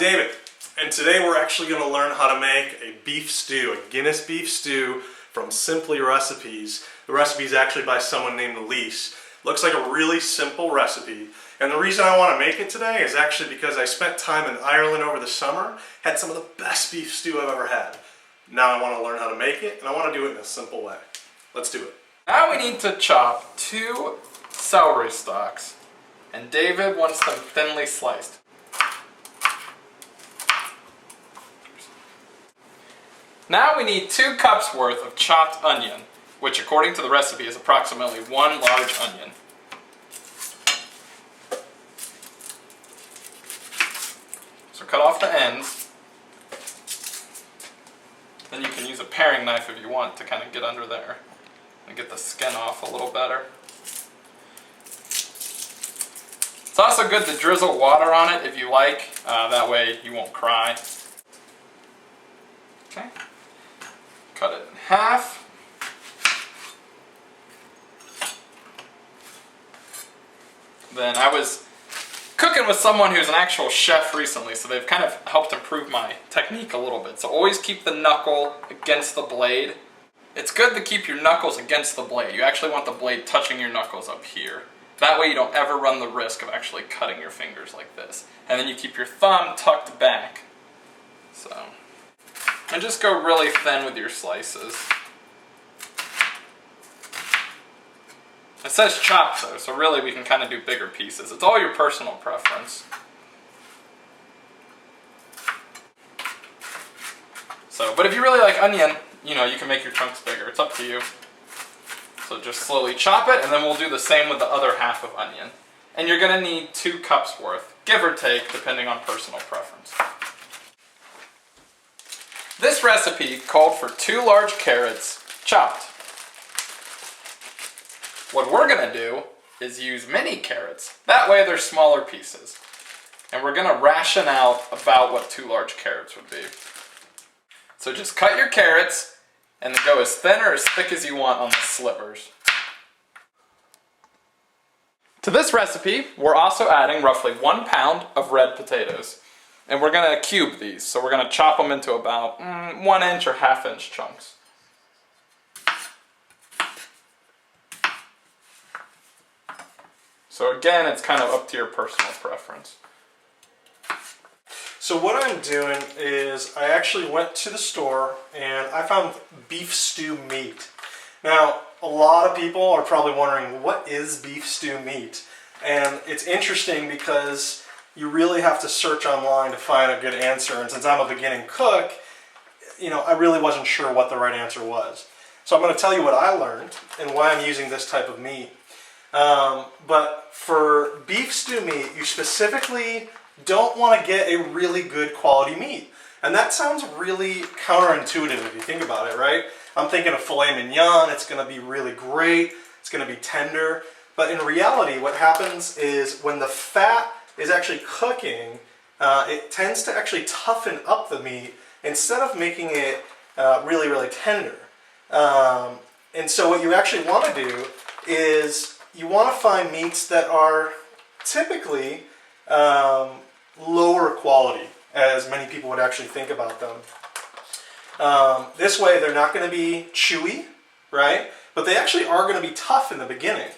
David, and today we're actually going to learn how to make a beef stew, a Guinness beef stew from Simply Recipes. The recipe is actually by someone named Elise. Looks like a really simple recipe, and the reason I want to make it today is actually because I spent time in Ireland over the summer, had some of the best beef stew I've ever had. Now I want to learn how to make it, and I want to do it in a simple way. Let's do it. Now we need to chop 2 celery stalks, and David wants them thinly sliced. Now we need 2 cups worth of chopped onion, which according to the recipe is approximately 1 large onion. So cut off the ends. Then you can use a paring knife if you want to kind of get under there and get the skin off a little better. It's also good to drizzle water on it if you like, that way you won't cry. Okay. Cut it in half. Then I was cooking with someone who's an actual chef recently, so they've kind of helped improve my technique a little bit. So always keep the knuckle against the blade. It's good to keep your knuckles against the blade. You actually want the blade touching your knuckles up here. That way you don't ever run the risk of actually cutting your fingers like this. And then you keep your thumb tucked back. So, and just go really thin with your slices. It says chopped though, so really we can kind of do bigger pieces. It's all your personal preference. So, but if you really like onion, you know, you can make your chunks bigger. It's up to you. So just slowly chop it, and then we'll do the same with the other half of onion. And you're gonna need 2 cups worth, give or take, depending on personal preference. This recipe called for 2 large carrots, chopped. What we're gonna do is use mini carrots. That way they're smaller pieces. And we're gonna ration out about what 2 large carrots would be. So just cut your carrots, and then go as thin or as thick as you want on the slivers. To this recipe, we're also adding roughly 1 pound of red potatoes. And we're gonna cube these, so we're gonna chop them into about 1 inch or 1/2 inch chunks. So again, it's kind of up to your personal preference. So what I'm doing is I actually went to the store and I found beef stew meat. Now, a lot of people are probably wondering, what is beef stew meat? And it's interesting because you really have to search online to find a good answer. And since I'm a beginning cook, you know, I really wasn't sure what the right answer was. So I'm going to tell you what I learned and why I'm using this type of meat. But for beef stew meat, you specifically don't want to get a really good quality meat. And that sounds really counterintuitive if you think about it, right? I'm thinking of filet mignon, it's going to be really great, it's going to be tender. But in reality, what happens is when the fat is actually cooking, it tends to actually toughen up the meat instead of making it really, really tender. And so what you actually want to do is you want to find meats that are typically lower quality, as many people would actually think about them. This way they're not going to be chewy, right? But they actually are going to be tough in the beginning.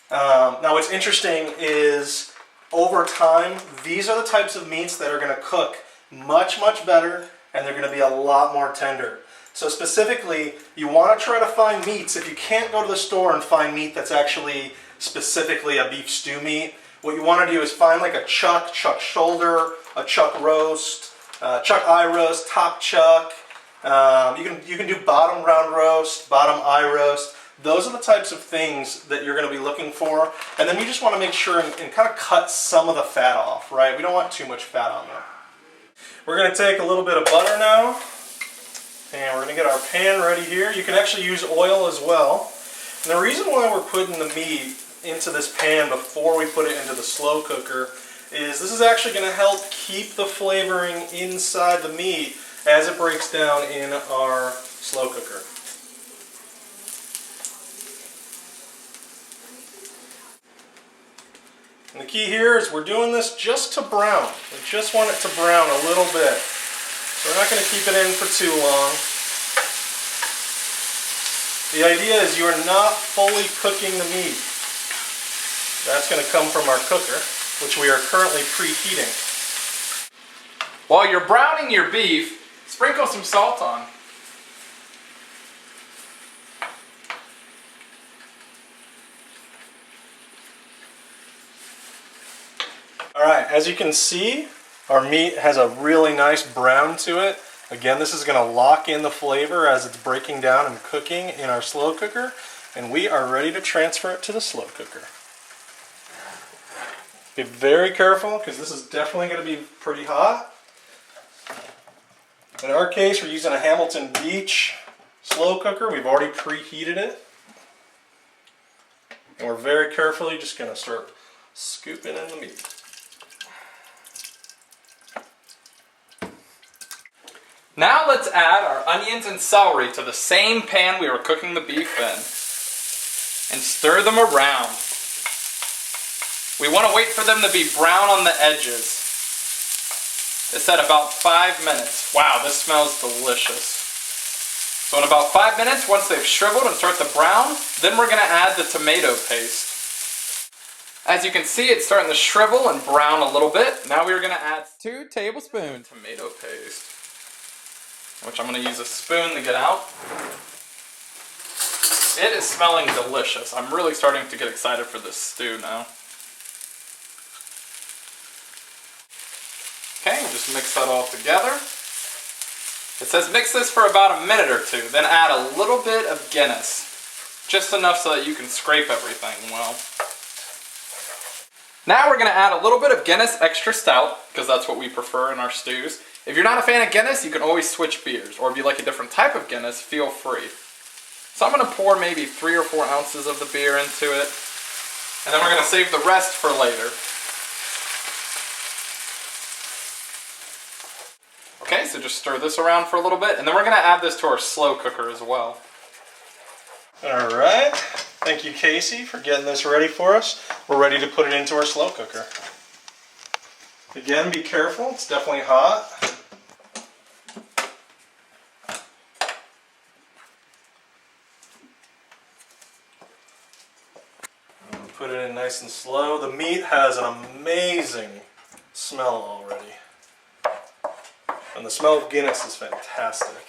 Now what's interesting is over time, these are the types of meats that are going to cook much, much better, and they're going to be a lot more tender. So specifically, you want to try to find meats. If you can't go to the store and find meat that's actually specifically a beef stew meat, what you want to do is find like a chuck shoulder, a chuck roast, chuck eye roast, top chuck. You can do bottom round roast, bottom eye roast. Those are the types of things that you're going to be looking for. And then you just want to make sure and kind of cut some of the fat off, right? We don't want too much fat on there. We're going to take a little bit of butter now, and we're going to get our pan ready here. You can actually use oil as well. And the reason why we're putting the meat into this pan before we put it into the slow cooker is this is actually going to help keep the flavoring inside the meat as it breaks down in our slow cooker. And the key here is we're doing this just to brown. We just want it to brown a little bit. So we're not going to keep it in for too long. The idea is you are not fully cooking the meat. That's going to come from our cooker, which we are currently preheating. While you're browning your beef, sprinkle some salt on. Alright, as you can see, our meat has a really nice brown to it. Again, this is going to lock in the flavor as it's breaking down and cooking in our slow cooker, and we are ready to transfer it to the slow cooker. Be very careful because this is definitely going to be pretty hot. In our case, we're using a Hamilton Beach slow cooker. We've already preheated it. And we're very carefully just going to start scooping in the meat. Now let's add our onions and celery to the same pan we were cooking the beef in and stir them around. We want to wait for them to be brown on the edges. It said about 5 minutes. Wow, this smells delicious. So in about 5 minutes, once they've shriveled and start to brown, then we're going to add the tomato paste. As you can see, it's starting to shrivel and brown a little bit. Now we're going to add 2 tablespoons of tomato paste, which I'm going to use a spoon to get out. It is smelling delicious. I'm really starting to get excited for this stew now. Okay, just mix that all together. It says mix this for about a minute or 2, then add a little bit of Guinness. Just enough so that you can scrape everything well. Now we're going to add a little bit of Guinness Extra Stout, because that's what we prefer in our stews. If you're not a fan of Guinness, you can always switch beers, or if you like a different type of Guinness, feel free. So I'm going to pour maybe 3 or 4 ounces of the beer into it, and then we're going to save the rest for later. Okay, so just stir this around for a little bit, and then we're going to add this to our slow cooker as well. Alright, thank you Casey for getting this ready for us. We're ready to put it into our slow cooker. Again, be careful, it's definitely hot. Put it in nice and slow. The meat has an amazing smell already. And the smell of Guinness is fantastic.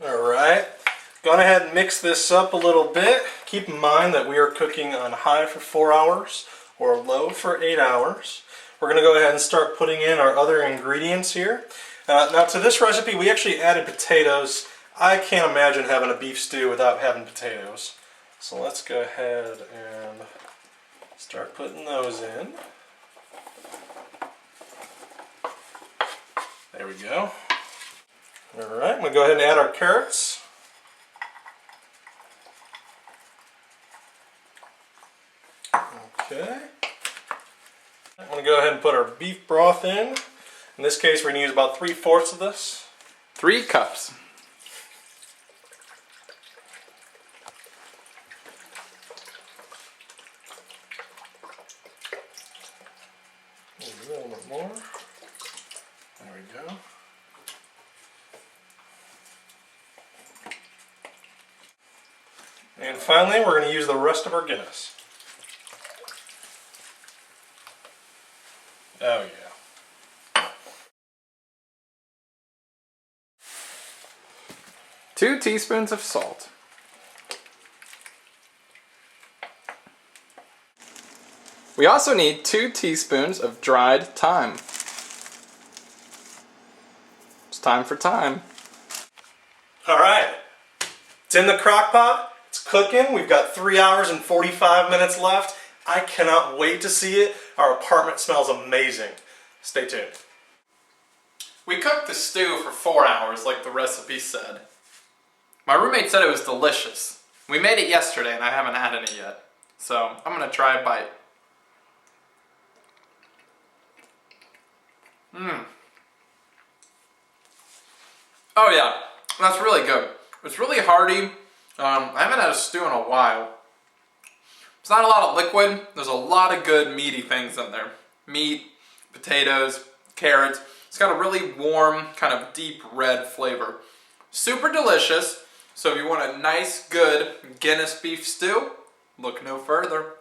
Alright, go ahead and mix this up a little bit. Keep in mind that we are cooking on high for 4 hours or low for 8 hours. We're going to go ahead and start putting in our other ingredients here. Now to this recipe we actually added potatoes. I can't imagine having a beef stew without having potatoes. So let's go ahead and start putting those in. There we go. Alright, I'm going to go ahead and add our carrots. Okay. I'm going to go ahead and put our beef broth in. In this case, we're going to use about 3/4 of this. 3 cups. Maybe a little bit more. There we go. And finally, we're going to use the rest of our Guinness. Oh yeah. 2 teaspoons of salt. We also need 2 teaspoons of dried thyme. It's time for thyme. Alright, it's in the crock pot, it's cooking, we've got 3 hours and 45 minutes left. I cannot wait to see it. Our apartment smells amazing. Stay tuned. We cooked the stew for 4 hours like the recipe said. My roommate said it was delicious. We made it yesterday and I haven't had any yet. So I'm going to try a bite. Oh yeah, that's really good. It's really hearty. I haven't had a stew in a while. It's not a lot of liquid. There's a lot of good meaty things in there. Meat, potatoes, carrots. It's got a really warm, kind of deep red flavor. Super delicious. So if you want a nice, good Guinness beef stew, look no further.